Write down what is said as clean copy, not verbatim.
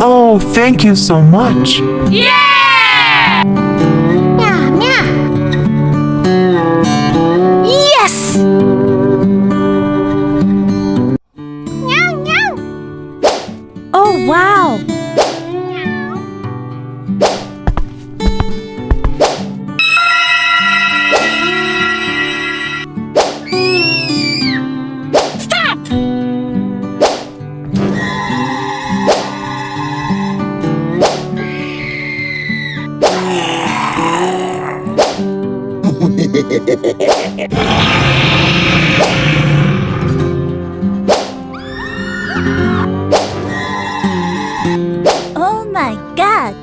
Oh, thank you so much. Yeah! Meow, meow. Yes! Meow, meow. Oh, wow! Stop! Oh my God!